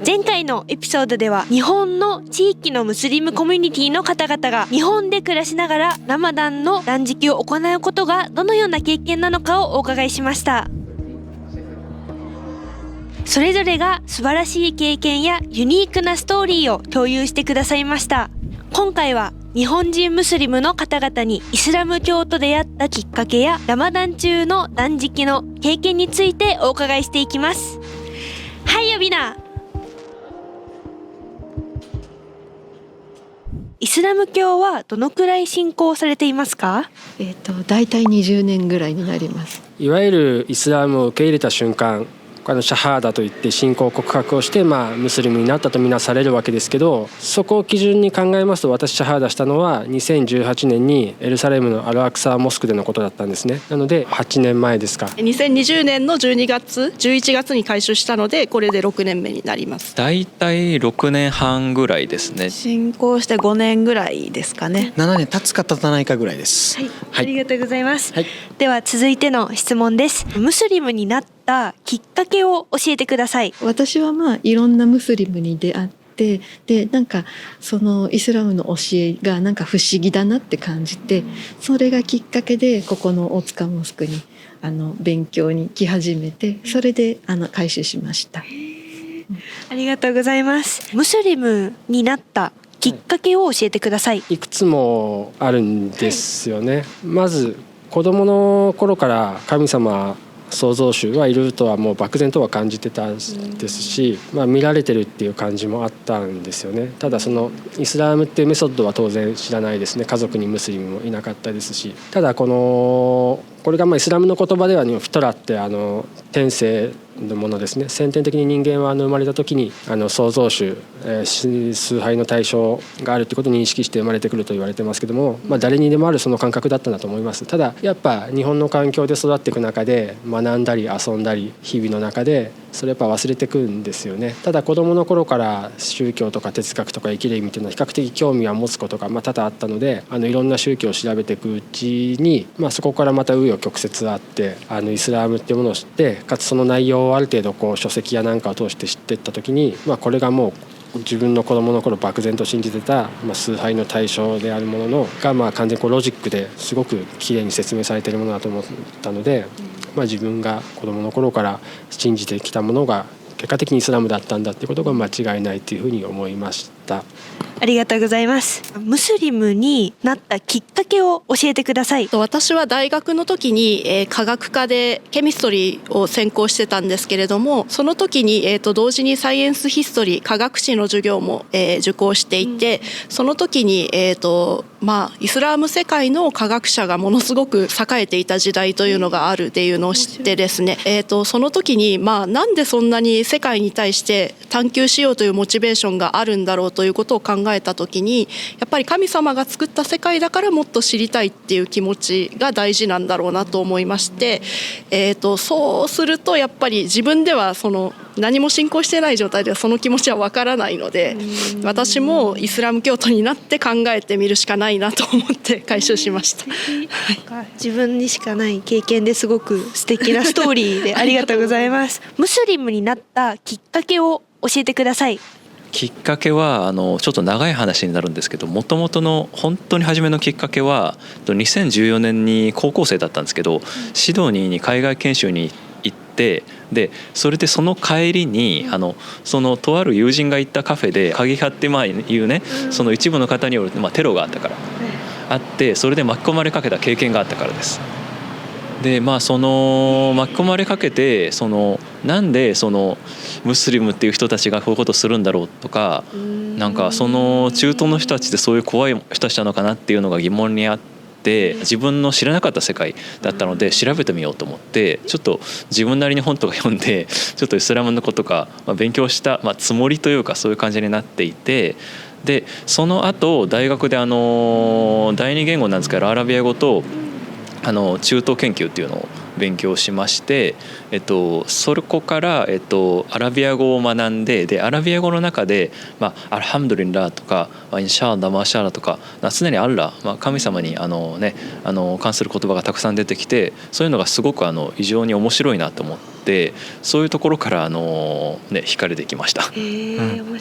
前回のエピソードでは日本の地域のムスリムコミュニティの方々が日本で暮らしながらラマダンの断食を行うことがどのような経験なのかをお伺いしました。それぞれが素晴らしい経験やユニークなストーリーを共有してくださいました。今回は日本人ムスリムの方々にイスラム教と出会ったきっかけやラマダン中の断食の経験についてお伺いしていきます。はい、アビナ。イスラム教はどのくらい信仰されていますか？だいたい20年ぐらいになります。いわゆるイスラムを受け入れた瞬間、シャハーダといって信仰告白をして、ムスリムになったとみなされるわけですけど、そこを基準に考えますと、私シャハーダしたのは2018年にエルサレムのアルアクサモスクでのことだったんですね。なので8年前ですか。2020年の12月11月に改宗したので、これで6年目になります。だいたい6年半ぐらいですね。信仰して5年ぐらいですかね。7年経つか経たないかぐらいです。はい、ありがとうございます。はい、では続いての質問です。ムスリムになったきっかけを教えてください。私はいろんなムスリムに出会って、でそのイスラムの教えが不思議だなって感じて、それがきっかけでここの大塚モスクに勉強に来始めて、それで改宗しました。ありがとうございます。ムスリムになったきっかけを教えてください。いくつもあるんですよね。まず子供の頃から神様創造主はいるとはもう漠然とは感じてたですし、見られてるっていう感じもあったんですよね。ただそのイスラムっていうメソッドは当然知らないですね。家族にムスリムもいなかったですし、ただこれがイスラムの言葉ではフィトラって天性のものですね。先天的に人間は生まれた時に創造主、崇拝の対象があるということを認識して生まれてくると言われてますけども、誰にでもあるその感覚だったんだと思います。ただやっぱ日本の環境で育っていく中で学んだり遊んだり日々の中でそれやっぱ忘れてくんですよね。ただ子どもの頃から宗教とか哲学とか生きる意味というのは比較的興味は持つことが多々あったので、いろんな宗教を調べていくうちに、そこからまた紆余曲折あってイスラムっていうものを知って、かつその内容をある程度書籍やなんかを通して知っていった時に、これがもう自分の子どもの頃漠然と信じてた、崇拝の対象であるものが完全にロジックですごくきれいに説明されているものだと思ったので、自分が子どもの頃から信じてきたものが結果的にイスラムだったんだっていうことが間違いないというふうに思いました。ありがとうございます。ムスリムになったきっかけを教えてください。私は大学の時に科学科でケミストリーを専攻してたんですけれども、その時に同時にサイエンスヒストリー科学史の授業も受講していて、その時にイスラーム世界の科学者がものすごく栄えていた時代というのがあるっていうのを知ってですね、その時になんでそんなに世界に対して探求しようというモチベーションがあるんだろうということを考えた時に、やっぱり神様が作った世界だからもっと知りたいっていう気持ちが大事なんだろうなと思いまして、そうするとやっぱり自分では何も信仰してない状態ではその気持ちはわからないので、私もイスラム教徒になって考えてみるしかないなと思って改宗しました。自分にしかない経験ですごく素敵なストーリーでありがとうございます。ムスリムになったきっかけを教えてください。きっかけはちょっと長い話になるんですけど、もともとの本当に初めのきっかけは2014年に高校生だったんですけど、シドニーに海外研修に行って、でそれでその帰りにそのとある友人が行ったカフェで過激派っていうね、その一部の方によるテロがあったからあって、それで巻き込まれかけた経験があったからです。でその巻き込まれかけて、なんでムスリムっていう人たちがこういうことをするんだろうとか、その中東の人たちってそういう怖い人たちなのかなっていうのが疑問にあって、自分の知らなかった世界だったので調べてみようと思って、ちょっと自分なりに本とか読んでちょっとイスラムのことか勉強したつもりというか、そういう感じになっていて、でその後大学で第二言語なんですけどアラビア語と中東研究っていうのを勉強しまして、そこから、アラビア語を学んで、でアラビア語の中で、アルハムドリンラーとかインシャーラマシャーラとか常にアッラ、神様に関する言葉がたくさん出てきて、そういうのがすごく非常に面白いなと思って。て、そういうところから惹かれてきました。面白い。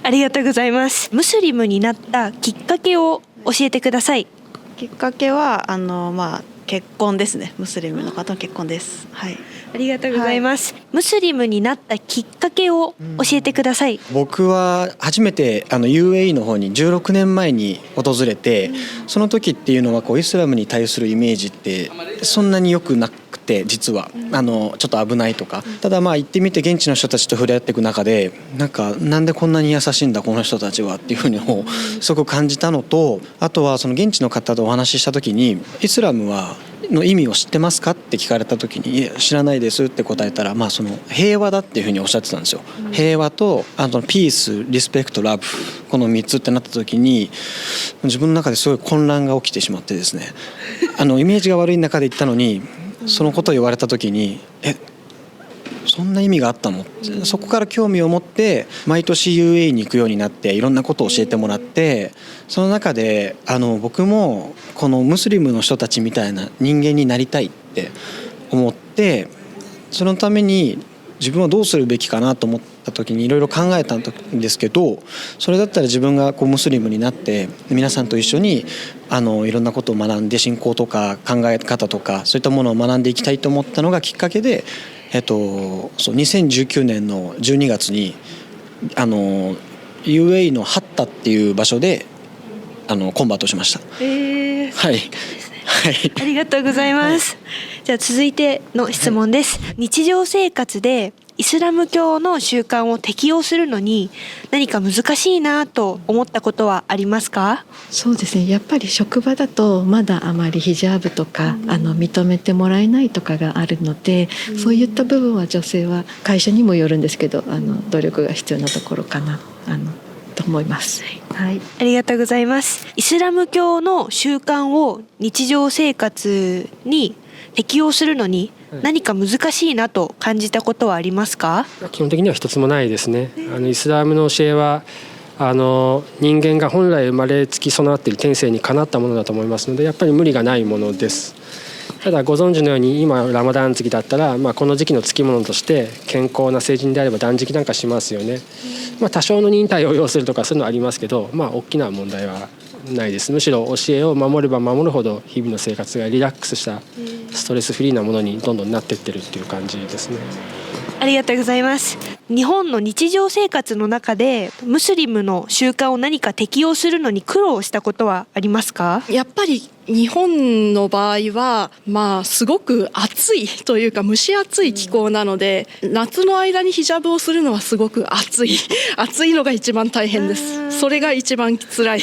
ありがとうございます。ムスリムになったきっかけを教えてください。きっかけは結婚ですね。ムスリムの方の結婚です。はい。ありがとうございます。ムスリムになったきっかけを教えてください。僕は初めてUAE の方に16年前に訪れて、その時っていうのはイスラムに対するイメージってそんなに良くなくて、実はちょっと危ないとか、ただ行ってみて現地の人たちと触れ合っていく中で、なんでこんなに優しいんだこの人たちはっていうふうにすごく感じたのと、あとはその現地の方とお話しした時に、イスラムの意味を知ってますかって聞かれた時に、いや知らないですって答えたら、その平和だっていうふうにおっしゃってたんですよ。平和とピース、リスペクト、ラブ、この3つってなった時に自分の中ですごい混乱が起きてしまってですね、イメージが悪い中で言ったのに、そのことを言われた時にそんな意味があったの？そこから興味を持って毎年 UAE に行くようになって、いろんなことを教えてもらって、その中で僕もこのムスリムの人たちみたいな人間になりたいって思って、そのために自分はどうするべきかなと思った時にいろいろ考えたんですけど、それだったら自分がムスリムになって皆さんと一緒にいろんなことを学んで、信仰とか考え方とかそういったものを学んでいきたいと思ったのがきっかけで、2019年の12月にUAE のハッタっていう場所でコンバートしました。はい、はい、ありがとうございます。じゃあ続いての質問です。日常生活でイスラム教の習慣を適用するのに何か難しいなと思ったことはありますか？そうですね、やっぱり職場だとまだあまりヒジャブとか、認めてもらえないとかがあるので、そういった部分は女性は会社にもよるんですけど努力が必要なところかなと思います。はい、ありがとうございます。イスラム教の習慣を日常生活に適用するのに何か難しいなと感じたことはありますか？基本的には一つもないですね。イスラムの教えは人間が本来生まれつき備わっている天性にかなったものだと思いますので、やっぱり無理がないものです。ただご存知のように今ラマダン月だったら、この時期のつきものとして健康な成人であれば断食なんかしますよね。多少の忍耐を要するとかそういうのはありますけど、大きな問題はないです。むしろ教えを守れば守るほど日々の生活がリラックスしたストレスフリーなものにどんどんなっていってるっていう感じですね。ありがとうございます。日本の日常生活の中でムスリムの習慣を何か適用するのに苦労したことはありますか？やっぱり日本の場合はすごく暑いというか蒸し暑い気候なので、夏の間にヒジャブをするのはすごく暑いのが一番大変です。それが一番辛い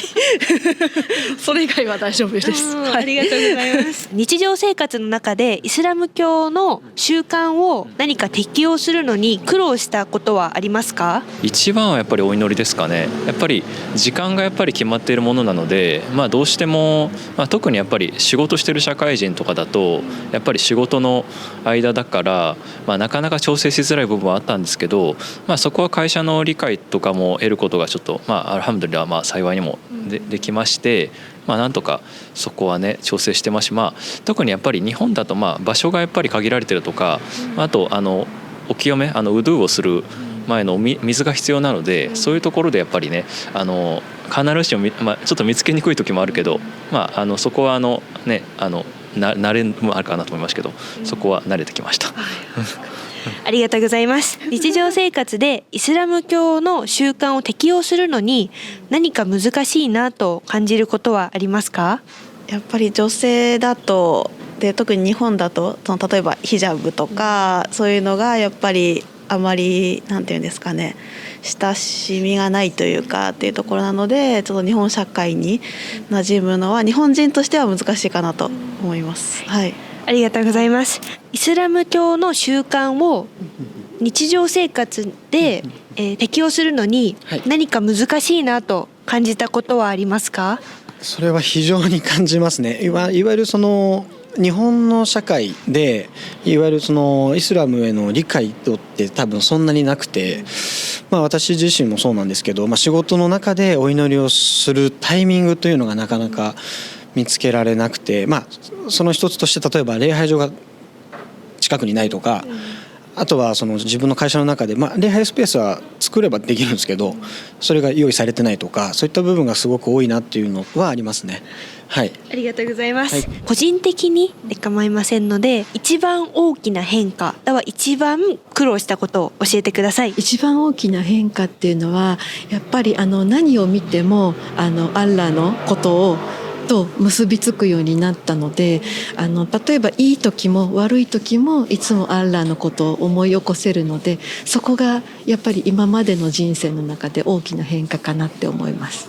それ以外は大丈夫です。ありがとうございます。日常生活の中でイスラム教の習慣を何か適用するのに苦労したことはありますか？一番はやっぱりお祈りですかね。やっぱり時間がやっぱり決まっているものなので、どうしても、特にやっぱり仕事してる社会人とかだとやっぱり仕事の間だから、なかなか調整しづらい部分はあったんですけど、そこは会社の理解とかも得ることがちょっとアルハムドリラ幸いにも できまして、なんとかそこはね調整してますし、特にやっぱり日本だと場所がやっぱり限られてるとか、あとお清めウドゥをする前の水が必要なので、そういうところでやっぱりね必ずしも、ちょっと見つけにくい時もあるけど、そこは慣れもあるかなと思いますけど、そこは慣れてきましたありがとうございます。日常生活でイスラム教の習慣を適用するのに何か難しいなと感じることはありますか？やっぱり女性だとで、特に日本だと例えばヒジャブとかそういうのがやっぱりあまりなんていうんですかね、親しみがないというかっていうところなので、ちょっと日本社会に馴染むのは日本人としては難しいかなと思います。はい、ありがとうございます。イスラム教の習慣を日常生活で、適用するのに何か難しいなと感じたことはありますか？それは非常に感じますね。いわゆる日本の社会でいわゆるイスラムへの理解って多分そんなになくて、私自身もそうなんですけど、仕事の中でお祈りをするタイミングというのがなかなか見つけられなくて、その一つとして例えば礼拝所が近くにないとか、あとはその自分の会社の中で、礼拝スペースは作ればできるんですけど、それが用意されてないとか、そういった部分がすごく多いなっていうのはありますね。はい、ありがとうございます、はい、個人的にで構いませんので、一番大きな変化または一番苦労したことを教えてください。一番大きな変化っていうのはやっぱり何を見てもアッラーのことをと結びつくようになったので、例えばいい時も悪い時もいつもアッラーのことを思い起こせるので、そこがやっぱり今までの人生の中で大きな変化かなって思います。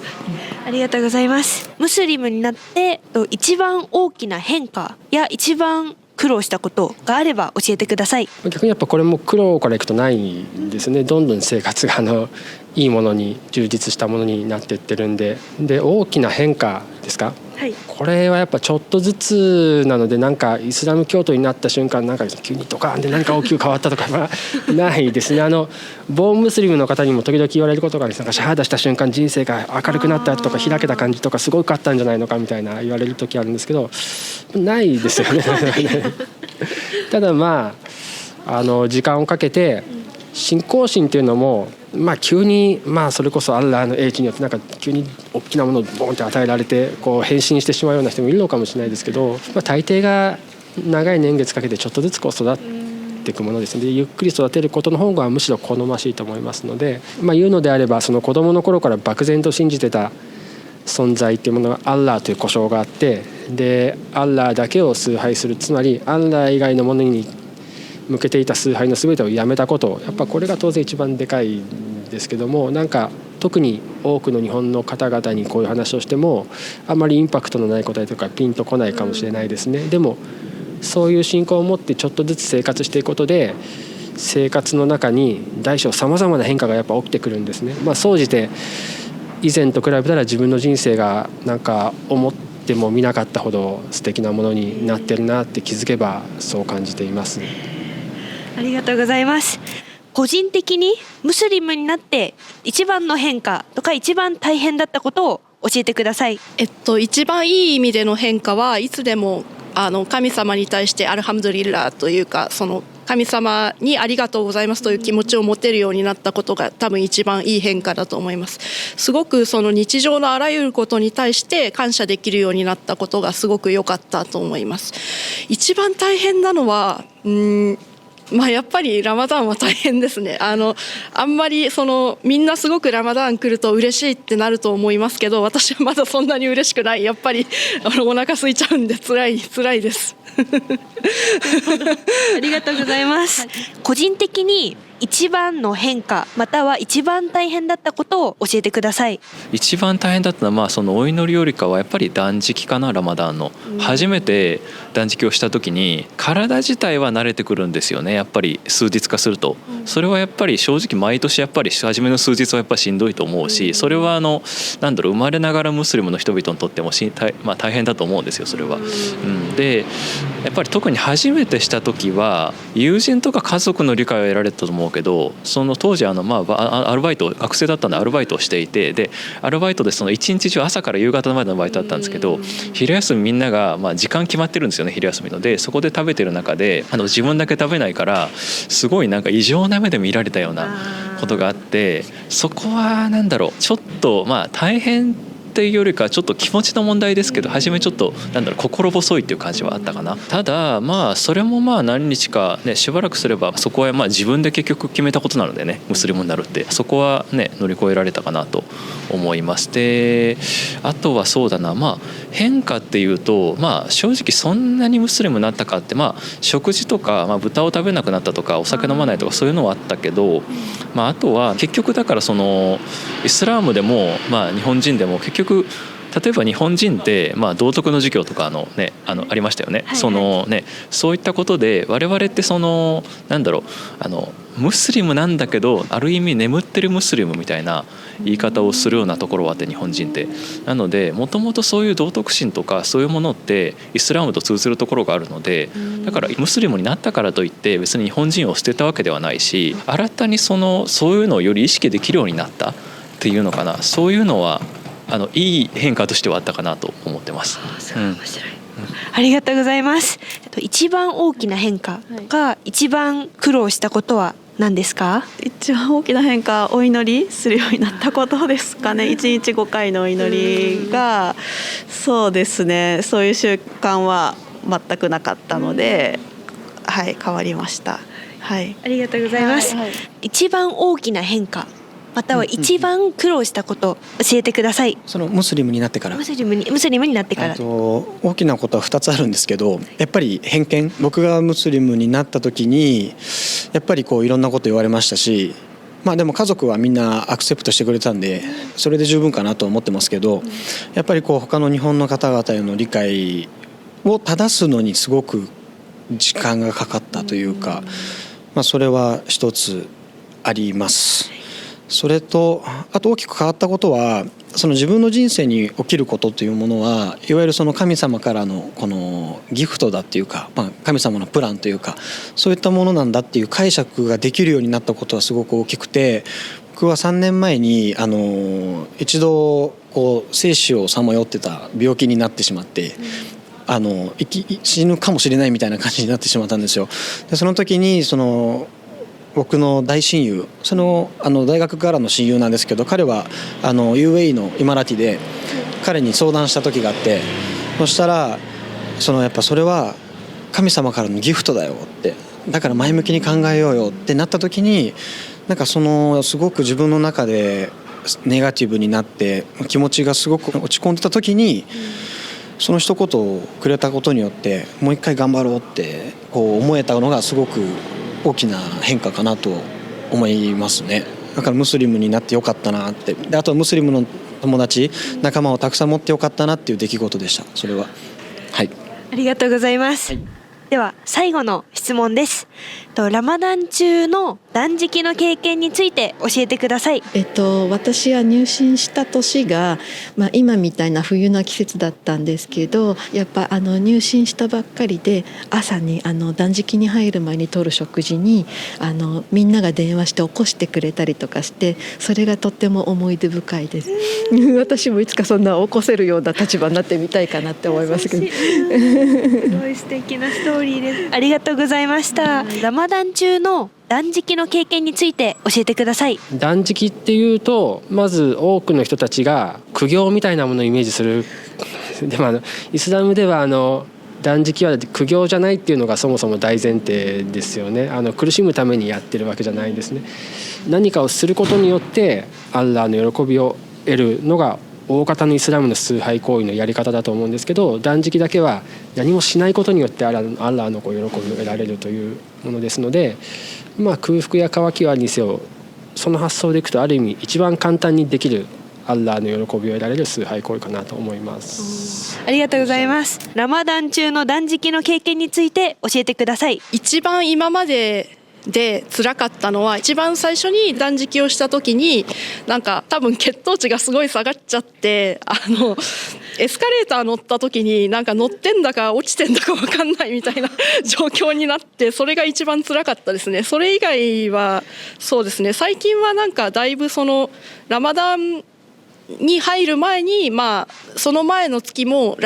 ありがとうございます。ムスリムになって一番大きな変化や一番苦労したことがあれば教えてください。逆にやっぱこれも苦労からいくとないんですね。どんどん生活がいいものに充実したものになっていってるんで、大きな変化ですか、はい、これはやっぱちょっとずつなので、なんかイスラム教徒になった瞬間なんか急にドカーンで何か大きく変わったとかはないですね。ボーンムスリムの方にも時々言われることがあるんです。なんかシャハダした瞬間人生が明るくなったとか開けた感じとかすごくあったんじゃないのかみたいな言われる時あるんですけど、ないですよねただ時間をかけて信仰心っていうのも急にそれこそアッラーの英知によってなんか急に大きなものをボンって与えられてこう変身してしまうような人もいるのかもしれないですけど、大抵が長い年月かけてちょっとずつ育っていくものですので、ゆっくり育てることの方がむしろ好ましいと思いますので、言うのであればその子どもの頃から漠然と信じてた存在っていうものがアッラーという呼称があって、でアッラーだけを崇拝する、つまりアッラー以外のものに向けていた崇拝の全てをやめたこと、やっぱこれが当然一番でかいんですけども、なんか特に多くの日本の方々にこういう話をしてもあまりインパクトのない答えとかピンとこないかもしれないですね。でもそういう信仰を持ってちょっとずつ生活していくことで、生活の中に大小さまざまな変化がやっぱ起きてくるんですね。総じて以前と比べたら自分の人生がなんか思っても見なかったほど素敵なものになってるなって気づけばそう感じています。ありがとうございます。個人的にムスリムになって一番の変化とか一番大変だったことを教えてください。一番いい意味での変化はいつでも神様に対してアルハムドリッラーというか、その神様にありがとうございますという気持ちを持てるようになったことが多分一番いい変化だと思います。すごくその日常のあらゆることに対して感謝できるようになったことがすごく良かったと思います。一番大変なのはやっぱりラマダンは大変ですね。あんまりみんなすごくラマダン来ると嬉しいってなると思いますけど、私はまだそんなに嬉しくない。やっぱりお腹空いちゃうんで辛いですありがとうございます、個人的に一番の変化または一番大変だったことを教えてください。一番大変だったのはそのお祈りよりかはやっぱり断食かな。ラマダンの初めて断食をした時に体自体は慣れてくるんですよね。やっぱり数日化すると、それはやっぱり正直毎年やっぱり初めの数日はやっぱりしんどいと思うし、それは生まれながらムスリムの人々にとっても大変だと思うんですよ、それは。でやっぱり特に初めてした時は友人とか家族の理解を得られたと思うけど、その当時アルバイト、学生だったんでアルバイトをしていて、でアルバイトでその一日中朝から夕方までのバイトだったんですけど、昼休みみんなが時間決まってるんですよね、昼休みの。でそこで食べてる中で自分だけ食べないからすごいなんか異常な目で見られたようなことがあって、そこはちょっと大変っていうよりかちょっと気持ちの問題ですけど、初めちょっと心細いっていう感じはあったかな。ただそれも何日かね、しばらくすればそこは自分で結局決めたことなのでね、ムスリムになるって、そこはね乗り越えられたかなと思います。であとはそうだな、変化っていうと正直そんなにムスリムになったかって、食事とか、豚を食べなくなったとかお酒飲まないとかそういうのはあったけど、あとは結局だからイスラームでも、日本人でも結局例えば日本人って道徳の授業とかありましたよね。そういったことで我々ってムスリムなんだけどある意味眠ってるムスリムみたいな言い方をするようなところはあって、日本人って。なのでもともとそういう道徳心とかそういうものってイスラームと通ずるところがあるので、だからムスリムになったからといって別に日本人を捨てたわけではないし、新たにそういうのをより意識できるようになったっていうのかな。そういうのはいい変化としてはあったかなと思ってます。面白い。ありがとうございます。一番大きな変化が一番苦労したことは何ですか？一番大きな変化、お祈りするようになったことですかね。1日5回のお祈りが、そうですね、そういう習慣は全くなかったので、はい、変わりました。はい、ありがとうございます。一番大きな変化または一番苦労したこと教えてください。そのムスリムになってから。ムスリムになってから。大きなことは2つあるんですけど、やっぱり偏見、僕がムスリムになった時にやっぱりこういろんなこと言われましたし、でも家族はみんなアクセプトしてくれたんでそれで十分かなと思ってますけど、やっぱりこう他の日本の方々への理解を正すのにすごく時間がかかったというか、それは一つあります。それとあと大きく変わったことは、その自分の人生に起きることというものはいわゆるその神様からのこのギフトだっていうか、神様のプランというかそういったものなんだっていう解釈ができるようになったことはすごく大きくて、僕は3年前に一度こう生死をさまよってた病気になってしまって、死ぬかもしれないみたいな感じになってしまったんですよ。でその時に僕の大親友、大学からの親友なんですけど、彼はUAE のイマラティで彼に相談した時があって、そしたらやっぱそれは神様からのギフトだよって、だから前向きに考えようよってなった時に、なんかすごく自分の中でネガティブになって気持ちがすごく落ち込んでた時に、その一言をくれたことによってもう一回頑張ろうってこう思えたのがすごく大きな変化かなと思いますね。だからムスリムになってよかったなって、であとはムスリムの友達仲間をたくさん持ってよかったなっていう出来事でした。それははい、ありがとうございます。では最後の質問です。ラマダン中の断食の経験について教えてください。私は入信した年が、今みたいな冬の季節だったんですけど、やっぱ入信したばっかりで朝に断食に入る前にとる食事にみんなが電話して起こしてくれたりとかして、それがとっても思い出深いです。私もいつかそんな起こせるような立場になってみたいかなって思いますけど。すごい素敵なストーリーです。ありがとうございました。ラマダン中の断食の経験について教えてください。断食っていうとまず多くの人たちが苦行みたいなものをイメージする。でもイスラムでは断食は苦行じゃないっていうのがそもそも大前提ですよね。苦しむためにやってるわけじゃないんですね。何かをすることによってアッラーの喜びを得るのが大方のイスラムの崇拝行為のやり方だと思うんですけど、断食だけは何もしないことによってアッラーの喜びを得られるというものですので、空腹や渇きはにせよその発想でいくとある意味一番簡単にできるアッラーの喜びを得られる崇拝行為かなと思います。ありがとうございます。ラマダン中の断食の経験について教えてください。一番今までで辛かったのは、一番最初に断食をした時に多分血糖値がすごい下がっちゃって、エスカレーター乗った時に乗ってんだか落ちてんだか分かんないみたいな状況になって、それが一番辛かったですね。それ以外はそうですね、最近はだいぶラマダンに入る前にその前の月も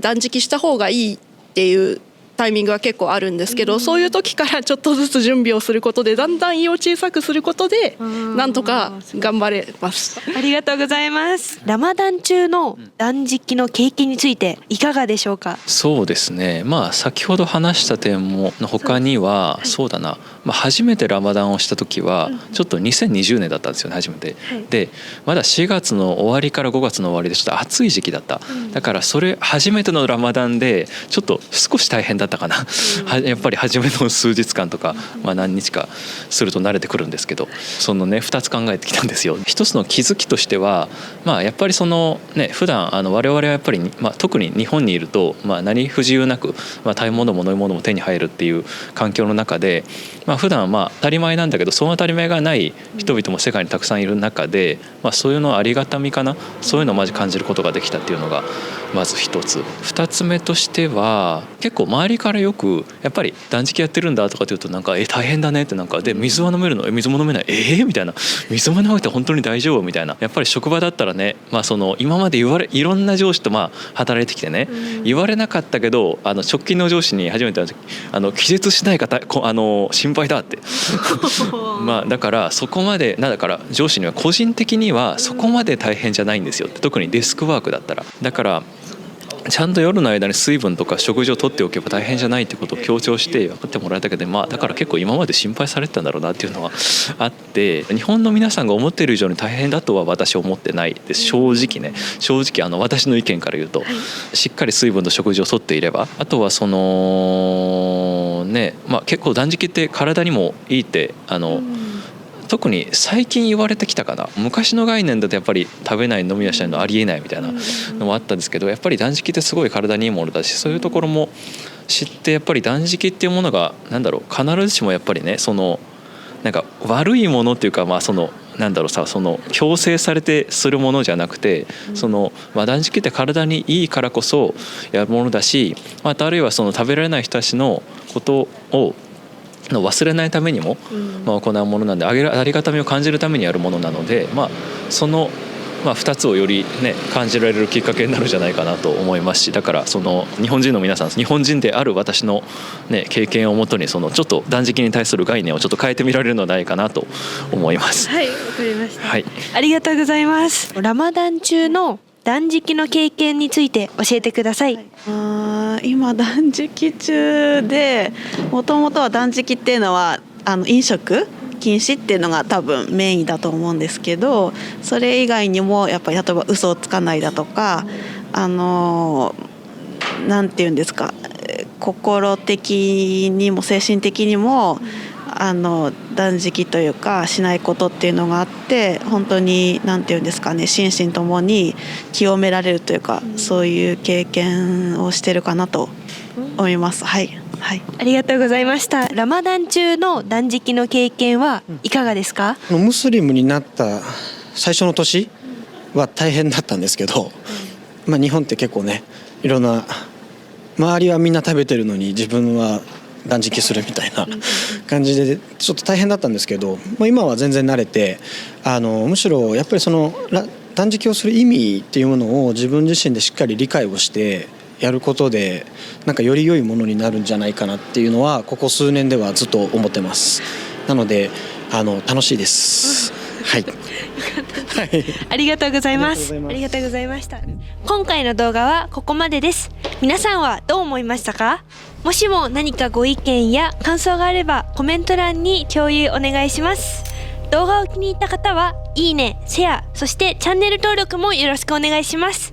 断食した方がいいっていうタイミングは結構あるんですけど、そういう時からちょっとずつ準備をすることでだんだん胃を小さくすることでなんとか頑張れます。ありがとうございます。ラマダン中の断食の経験についていかがでしょうか。そうですね、先ほど話した点の他にはそうだな、初めてラマダンをした時はちょっと2020年だったんですよね、初めて。でまだ4月の終わりから5月の終わりでちょっと暑い時期だった。だからそれ初めてのラマダンでちょっと少し大変だったかな。やっぱり初めの数日間とか、何日かすると慣れてくるんですけど、2つ考えてきたんですよ。一つの気づきとしては、やっぱり普段我々はやっぱり、特に日本にいると、何不自由なく、食べ物も飲み物も手に入るっていう環境の中で、普段当たり前なんだけどその当たり前がない人々も世界にたくさんいる中で、そういうのありがたみかな、そういうのをまず感じることができたっていうのが、まず一つ。二つ目としては結構周りからよくやっぱり断食やってるんだとかって言うとなんか大変だねってなんかで水は飲めるの水も飲めないみたいな水も飲めて本当に大丈夫みたいなやっぱり職場だったらね、その今までいろんな上司と働いてきてね言われなかったけど直近の上司に初めて会った時気絶しない方心配だってだからそこまでだから上司には個人的にはそこまで大変じゃないんですよって特にデスクワークだったらだからちゃんと夜の間に水分とか食事をとっておけば大変じゃないってことを強調して分かってもらえたけどだから結構今まで心配されてたんだろうなっていうのはあって日本の皆さんが思っている以上に大変だとは私は思ってないです正直私の意見から言うと、しっかり水分と食事をとっていればあとはそのね結構断食って体にもいいって特に最近言われてきたかな昔の概念だとやっぱり食べない飲みはしないのありえないみたいなのもあったんですけどやっぱり断食ってすごい体にいいものだしそういうところも知ってやっぱり断食っていうものが必ずしもやっぱりねそのなんか悪いものっていうかその強制されてするものじゃなくて断食って体にいいからこそやるものだしまたあるいはその食べられない人たちのことを忘れないためにも行うものなんでありがたみを感じるためにやるものなのでその2つをよりね感じられるきっかけになるんじゃないかなと思いますしだからその日本人の皆さん日本人である私のね経験をもとにちょっと断食に対する概念をちょっと変えてみられるのではないかなと思います。はい、わかりました。はい、ありがとうございます。ラマダン中の断食の経験について教えてください。今断食中でもともとは断食っていうのは飲食禁止っていうのが多分メインだと思うんですけどそれ以外にもやっぱり例えば嘘をつかないだとかなんていうんですか心的にも精神的にも断食というかしないことっていうのがあって本当になんていうんですかね心身ともに清められるというかそういう経験をしてるかなと思います。はい、ありがとうございました。ラマダン中の断食の経験はいかがですか？ムスリムになった最初の年は大変だったんですけど、日本って結構ねいろんな周りはみんな食べてるのに自分は断食するみたいな感じでちょっと大変だったんですけど、今は全然慣れてむしろやっぱりその断食をする意味っていうものを自分自身でしっかり理解をしてやることでより良いものになるんじゃないかなっていうのはここ数年ではずっと思ってます。なので楽しいです。はい、ありがとうございます。ありがとうございました。今回の動画はここまでです。皆さんはどう思いましたか？もしも何かご意見や感想があればコメント欄に共有お願いします。動画を気に入った方はいいね、シェア、そしてチャンネル登録もよろしくお願いします。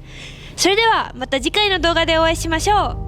それではまた次回の動画でお会いしましょう。